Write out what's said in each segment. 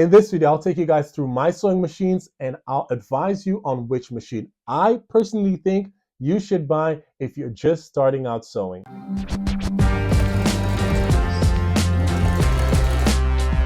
In this video, I'll take you guys through my sewing machines and I'll advise you on which machine I personally think you should buy if you're just starting out sewing.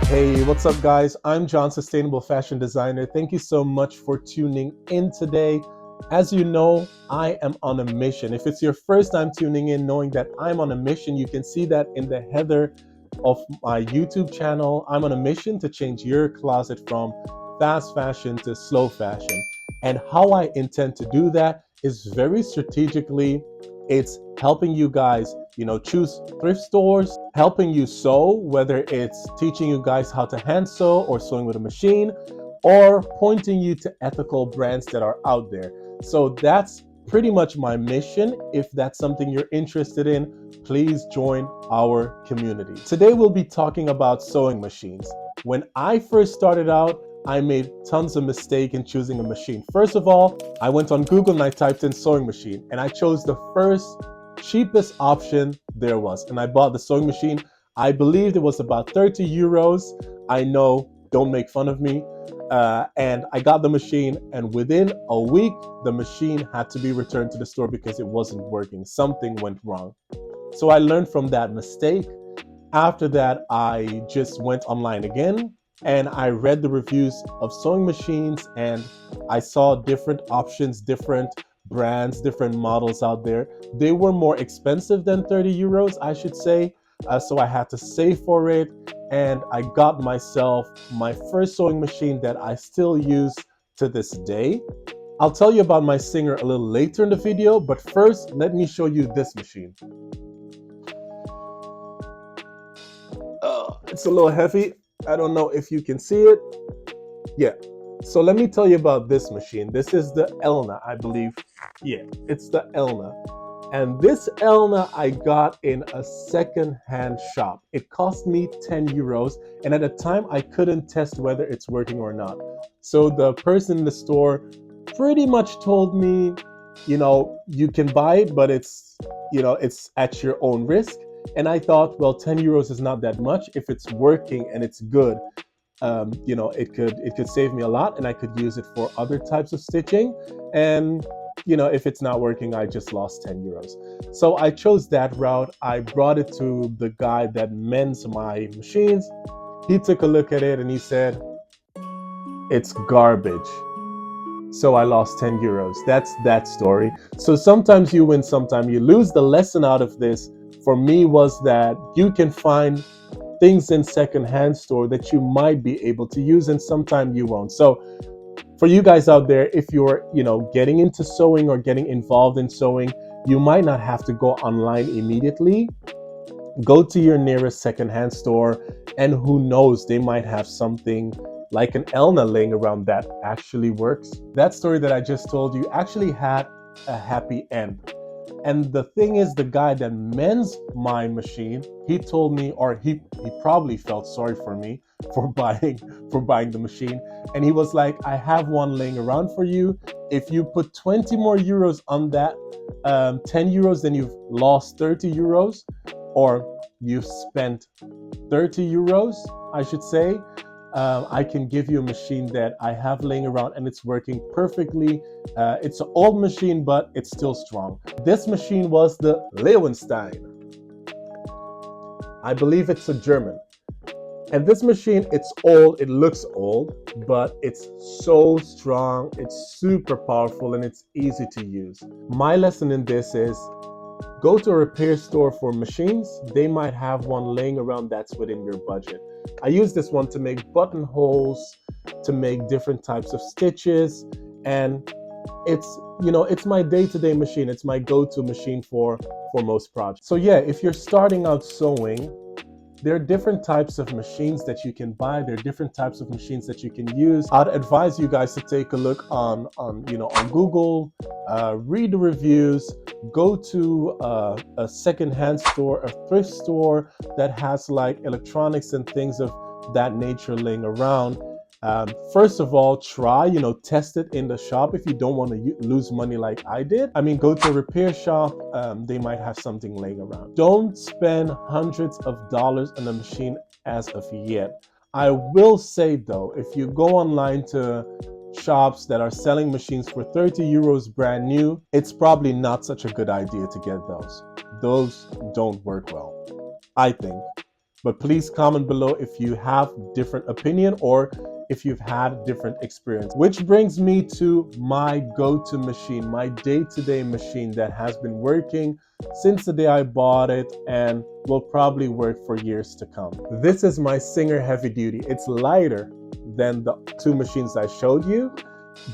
Hey, what's up guys? I'm John, Sustainable Fashion Designer. Thank you so much for tuning in today. As you know, I am on a mission. If it's your first time tuning in, knowing that I'm on a mission, you can see that in the header of my YouTube channel. I'm on a mission to change your closet from fast fashion to slow fashion. And how I intend to do that is very strategically. It's helping you guys, choose thrift stores, helping you sew, whether it's teaching you guys how to hand sew or sewing with a machine, or pointing you to ethical brands that are out there. So that's pretty much my mission. If that's something you're interested in, please join our community. Today we'll be talking about sewing machines. When I first started out, I made tons of mistakes in choosing a machine. First of all, I went on Google and I typed in sewing machine and I chose the first cheapest option there was. And I bought the sewing machine. I believed it was about 30 euros. I know, don't make fun of me. And I got the machine, and within a week, the machine had to be returned to the store because it wasn't working. Something went wrong. So I learned from that mistake. After that, I just went online again and I read the reviews of sewing machines and I saw different options, different brands, different models out there. They were more expensive than 30 euros, I should say. So I had to save for it. And I got myself my first sewing machine that I still use to this day. I'll tell you about my Singer a little later in the video, but first, let me show you this machine. It's a little heavy. I don't know if you can see it. Yeah. So let me tell you about this machine. This is the Elna, I believe. Yeah, it's the Elna. And this Elna I got in a second-hand shop. It cost me 10 euros. And at the time, I couldn't test whether it's working or not. So the person in the store pretty much told me, you can buy it, but it's at your own risk. And I thought, well, 10 euros is not that much. If it's working and it's good, it could save me a lot and I could use it for other types of stitching. And if it's not working, I just lost 10 euros. So I chose that route. I brought it to the guy that mends my machines. He took a look at it and he said, it's garbage. So I lost 10 euros. That's that story. So sometimes you win, sometimes you lose. The lesson out of this for me was that you can find things in secondhand store that you might be able to use and sometimes you won't. So for you guys out there, if you're, getting into sewing or getting involved in sewing, you might not have to go online immediately. Go to your nearest secondhand store and who knows, they might have something like an Elna laying around that actually works. That story that I just told you actually had a happy end. And the thing is, the guy that mends my machine, he told me, or he probably felt sorry for me for buying the machine. And he was like, I have one laying around for you. If you put 20 more euros on that 10 euros, then you've lost 30 euros, or you've spent 30 euros, I should say. I can give you a machine that I have laying around and it's working perfectly. It's an old machine, but it's still strong. This machine was the Leeuwenstein. I believe it's a German. And this machine, it's old, it looks old, but it's so strong, it's super powerful, and it's easy to use. My lesson in this is, go to a repair store for machines. They might have one laying around that's within your budget. I use this one to make buttonholes, to make different types of stitches, and it's my day-to-day machine. It's my go-to machine for most projects. So yeah, if you're starting out sewing, there are different types of machines that you can buy. There are different types of machines that you can use. I'd advise you guys to take a look on Google, read the reviews, go to a secondhand store, a thrift store that has like electronics and things of that nature laying around. First of all, try, test it in the shop if you don't want to lose money like I did. I mean, go to a repair shop, they might have something laying around. Don't spend hundreds of dollars on a machine as of yet. I will say though, if you go online to shops that are selling machines for 30 euros brand new, it's probably not such a good idea to get those. Those don't work well, I think. But please comment below if you have different opinion or if you've had different experience. Which brings me to my go-to machine, my day-to-day machine that has been working since the day I bought it and will probably work for years to come. This is my Singer Heavy Duty. It's lighter than the two machines I showed you,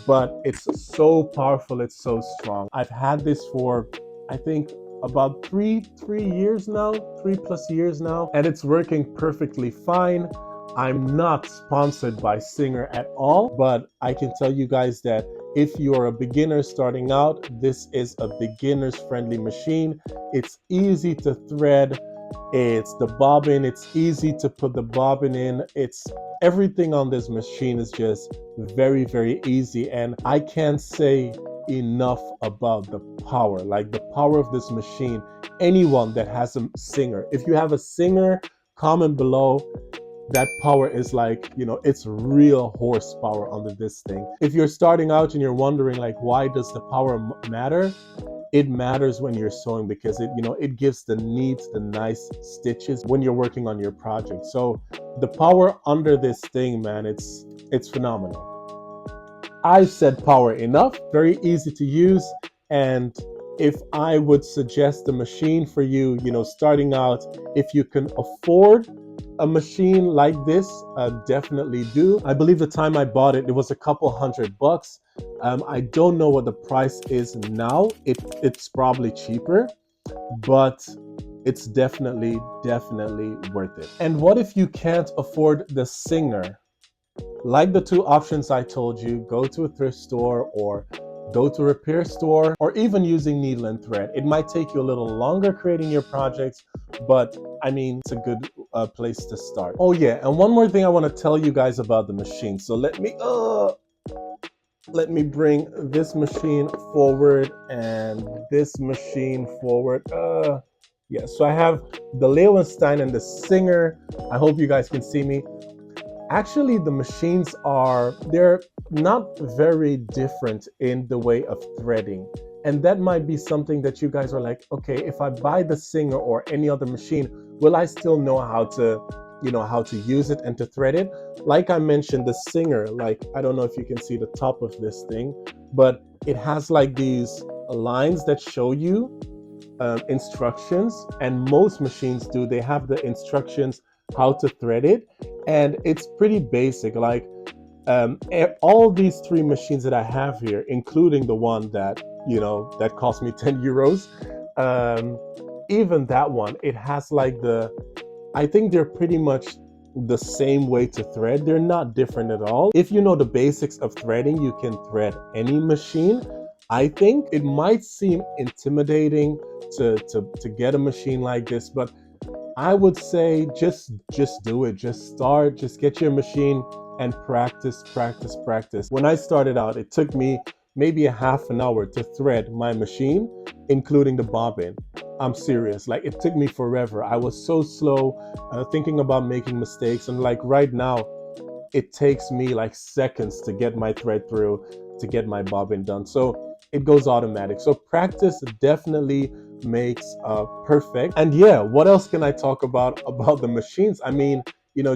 but it's so powerful, it's so strong. I've had this for, I think, about three years now, 3+ years now, and it's working perfectly fine. I'm not sponsored by Singer at all, but I can tell you guys that if you're a beginner starting out, this is a beginner's friendly machine. It's easy to thread. It's the bobbin, it's easy to put the bobbin in. It's everything on this machine is just very, very easy. And I can't say enough about the power, like the power of this machine. Anyone that has a Singer, if you have a Singer, comment below. That power is like, it's real horsepower under this thing. If you're starting out and you're wondering like, why does the power matter? It matters when you're sewing because it gives the neat, the nice stitches when you're working on your project. So the power under this thing, man, it's phenomenal. I've said power enough, very easy to use. And if I would suggest a machine for you, starting out, if you can afford a machine like this, definitely do. I believe the time I bought it, it was a couple $100. I don't know what the price is now. It's probably cheaper, but it's definitely worth it. And what if you can't afford the Singer? Like the two options I told you, go to a thrift store or go to a repair store, or even using needle and thread. It might take you a little longer creating your projects, but I mean, it's a good place to start. Oh yeah, and one more thing I want to tell you guys about the machine. So let me bring this machine forward and this machine forward. Yeah, so I have the Leeuwenstein and the Singer. I hope you guys can see me. Actually, the machines they're not very different in the way of threading. And that might be something that you guys are like, okay, if I buy the Singer or any other machine, will I still know how to use it and to thread it? Like I mentioned, the Singer, like, I don't know if you can see the top of this thing, but it has like these lines that show you instructions, and most machines do. They have the instructions how to thread it, and it's pretty basic. Like all these three machines that I have here, including the one that that cost me 10 euros, even that one, it has like I think they're pretty much the same way to thread. They're not different at all. If you know the basics of threading, you can thread any machine. I think it might seem intimidating to get a machine like this, but I would say just do it. Just start, just get your machine and practice. When I started out, it took me maybe a half an hour to thread my machine, including the bobbin. I'm serious, like it took me forever. I was so slow, thinking about making mistakes, and like right now, it takes me like seconds to get my thread through, to get my bobbin done. So it goes automatic. So practice definitely makes perfect. And yeah, what else can I talk about the machines? I mean,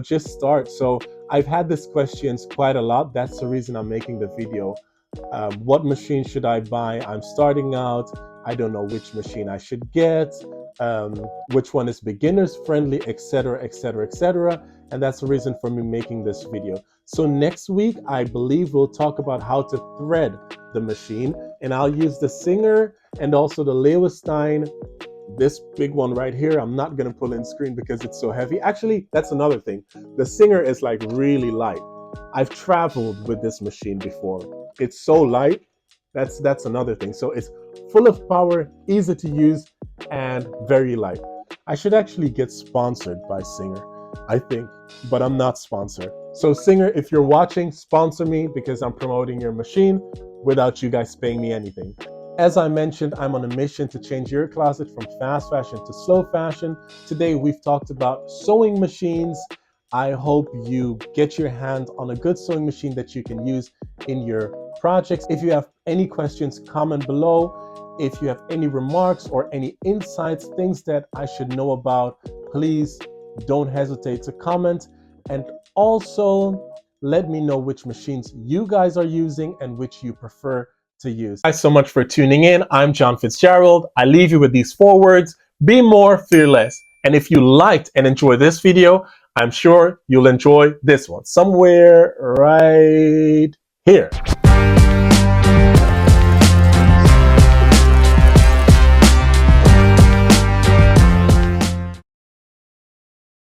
just start. So I've had these questions quite a lot. That's the reason I'm making the video. What machine should I buy? I'm starting out. I don't know which machine I should get, which one is beginners friendly, etc., etc., etc. And that's the reason for me making this video. So next week, I believe we'll talk about how to thread the machine, and I'll use the Singer and also the Leeuwenstein. This big one right here, I'm not gonna pull in screen because it's so heavy. Actually, that's another thing. The Singer is like really light. I've traveled with this machine before. It's so light. That's another thing. So it's full of power, easy to use, and very light. I should actually get sponsored by Singer, I think, but I'm not sponsored. So Singer, if you're watching, sponsor me because I'm promoting your machine without you guys paying me anything. As I mentioned, I'm on a mission to change your closet from fast fashion to slow fashion. Today, we've talked about sewing machines. I hope you get your hands on a good sewing machine that you can use in your projects. If you have any questions, comment below. If you have any remarks or any insights, things that I should know about, please don't hesitate to comment. And also let me know which machines you guys are using and which you prefer to use. Thanks so much for tuning in. I'm John Fitzgerald. I leave you with these 4 words: be more, fear less. And if you liked and enjoyed this video, I'm sure you'll enjoy this one somewhere right here.